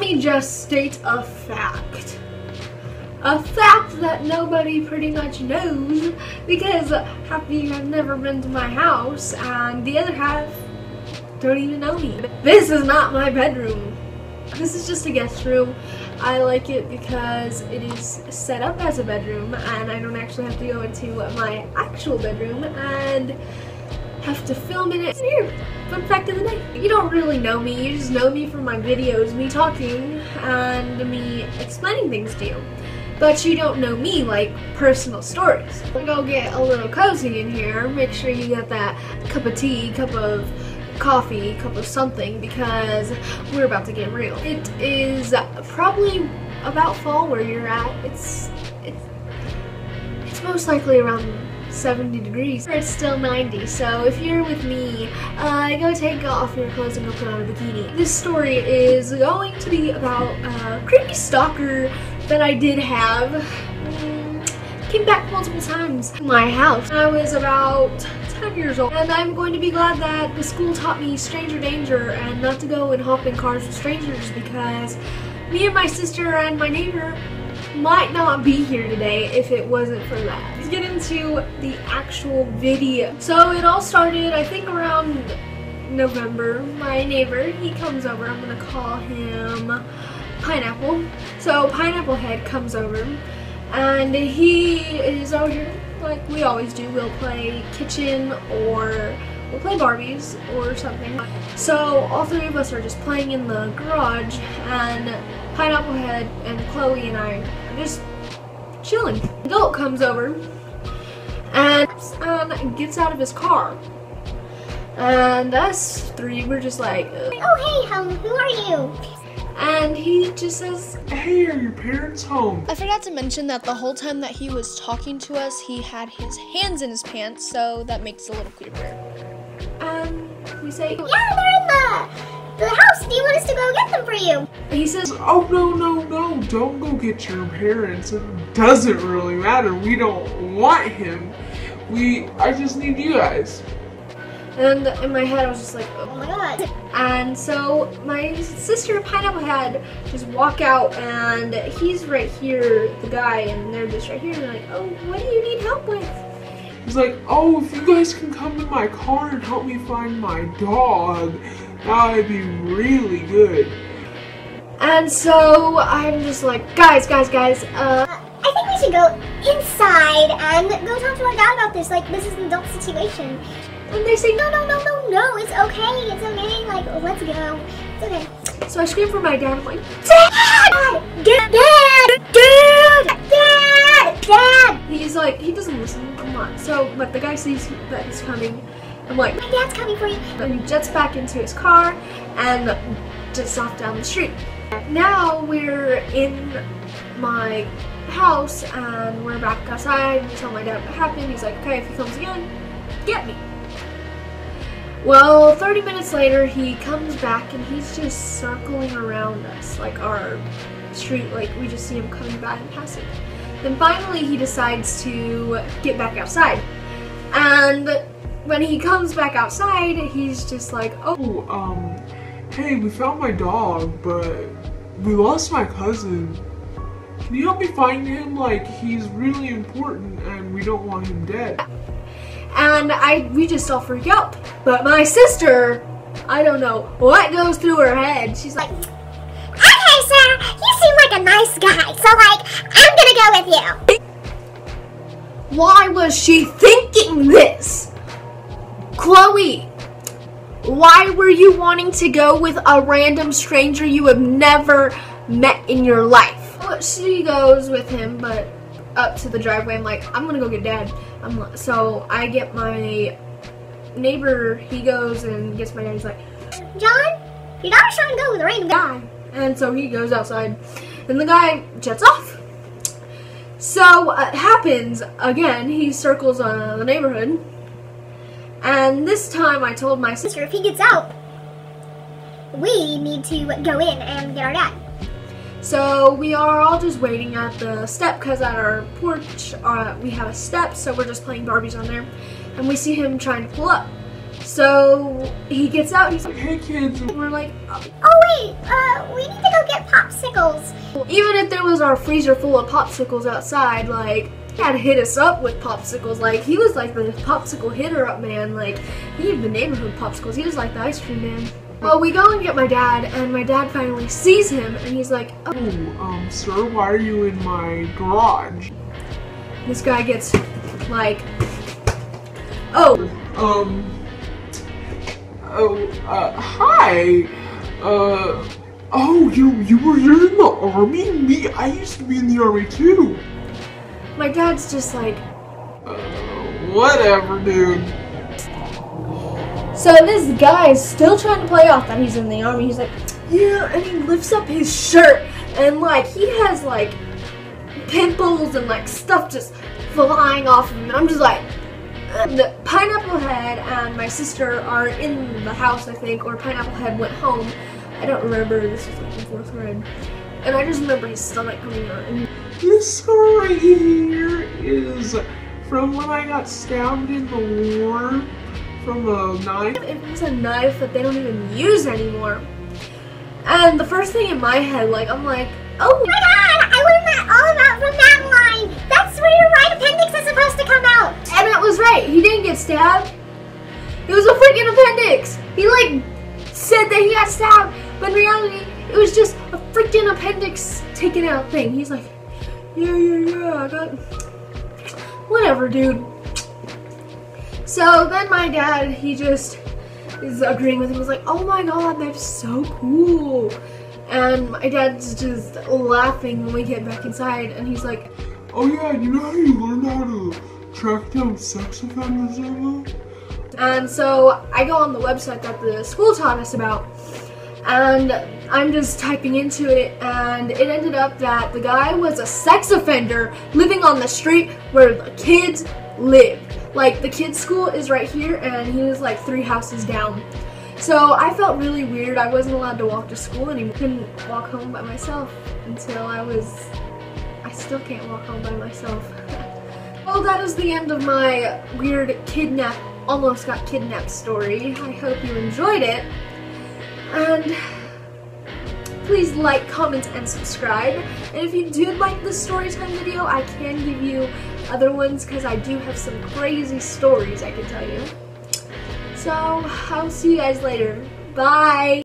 me just state a fact. A fact that nobody pretty much knows, because half of you have never been to my house and the other half don't even know me. This is not my bedroom. This is just a guest room. I like it because it is set up as a bedroom and I don't actually have to go into my actual bedroom and have to film in it. Here, fun fact of the day. You don't really know me, you just know me from my videos, me talking and me explaining things to you. But you don't know me like personal stories. Go get a little cozy in here, make sure you get that cup of tea, cup of coffee, cup of something, because we're about to get real. It is probably about fall where you're at. It's most likely around 70 degrees. It's still 90, so if you're with me, go take off your clothes and go put on a bikini. This story is going to be about a creepy stalker that I did have. Came back multiple times to my house. I was about 10 years old, and I'm going to be glad that the school taught me stranger danger and not to go and hop in cars with strangers, because me and my sister and my neighbor might not be here today if it wasn't for that. Let's get into the actual video. So it all started, I think, around November. My neighbor, he comes over. I'm gonna call him Pineapple. So Pineapple Head comes over and he is over here like we always do. We'll play kitchen or we'll play Barbies or something. So all three of us are just playing in the garage and Pineapple Head and Chloe and I are just chilling. The adult comes over and gets out of his car. And us three were just like, oh hey, who are you? And he just says, hey, are your parents home? I forgot to mention that the whole time that he was talking to us, he had his hands in his pants, so that makes it a little creepier. And we say, yeah, they're in the house. Do you want us to go get them for you? And he says, oh no, don't go get your parents. It doesn't really matter. We don't want him. I just need you guys. and in my head I was just like, Oh my god. And so my sister Pineapple Head just walk out, and he's right here, the guy, and they're just right here, and they're like, oh, what do you need help with? He's like, oh, if you guys can come in my car and help me find my dog, that would be really good. And so I'm just like, guys, I think we should go inside and go talk to our dad about this. Like, this is an adult situation. and they say, No, it's okay, like, let's go, it's okay. so I scream for my dad. I'm like, Dad! Dad! he's like, he doesn't listen, come on. So, but the guy sees that he's coming. I'm like, My dad's coming for you. and he jets back into his car and jets off down the street. Now we're in my house and we're back outside. I tell my dad what happened. He's like, okay, if he comes again, get me. Well, 30 minutes later, he comes back and he's just circling around us, like our street, like we just see him coming by and passing. Then finally he decides to get back outside. And when he comes back outside, he's just like, oh, Hey, we found my dog, but we lost my cousin. Can you help me find him? Like, he's really important and we don't want him dead. and we just all freak out. But my sister, I don't know what goes through her head. She's like, Okay, sir, you seem like a nice guy, so, like, I'm gonna go with you. why was she thinking this? Chloe, why were you wanting to go with a random stranger you have never met in your life? Well, she goes with him, but up to the driveway. I'm like, I'm gonna go get dad. So I get my neighbor, he goes and gets my dad. He's like, John, your daughter's trying to go with a random guy. and so he goes outside and the guy jets off. So it happens again. He circles the neighborhood, and this time I told my sister, If he gets out, we need to go in and get our dad. so we are all just waiting at the step, because at our porch we have a step, so we're just playing Barbies on there, and we see him trying to pull up. So he gets out, he's like, Hey kids, we're like, Oh wait, we need to go get popsicles. Even if there was our freezer full of popsicles outside, like, he had hit us up with popsicles. Like, he was like the popsicle hitter-up man. Like, he gave the neighborhood popsicles. He was like the ice cream man. Well, we go and get my dad, and my dad finally sees him, and he's like, Oh, sir, why are you in my garage? This guy gets, like, hi. You were in the army? Me, I used to be in the army too. My dad's just like, Whatever, dude. so this guy is still trying to play off that he's in the army. He's like, yeah, and he lifts up his shirt, and like, he has like pimples and like stuff just flying off of him. And I'm just like, the Pineapple Head and my sister are in the house, I think, or Pineapple Head went home. I don't remember. This was like in 4th grade. And I just remember his stomach coming out. And This scar right here is from when I got stabbed in the war from a knife. it was a knife that they don't even use anymore. And the first thing in my head, like, I'm like, oh my god, I learned that all about from that line. That's where your right appendix is supposed to come out. and it was right. He didn't get stabbed. It was a freaking appendix. He like said that he got stabbed, but in reality, it was just a freaking appendix taken out thing. He's like, yeah, I got, whatever, dude. So then my dad, he just is agreeing with him. He's like, oh my god, that's so cool. And my dad's just laughing when we get back inside, and he's like, Oh yeah, you know how you learned how to track down sex offenders, Emma? and so I go on the website that the school taught us about, and I'm just typing into it, and it ended up that the guy was a sex offender living on the street where the kids lived. Like, the kids' school is right here, and he was like 3 houses down. So I felt really weird. I wasn't allowed to walk to school anymore. I couldn't walk home by myself until I still can't walk home by myself. Well, that is the end of my weird almost got kidnapped story. I hope you enjoyed it. And please like, comment, and subscribe. And if you do like this Storytime video, I can give you other ones because I do have some crazy stories I can tell you. So, I'll see you guys later. Bye!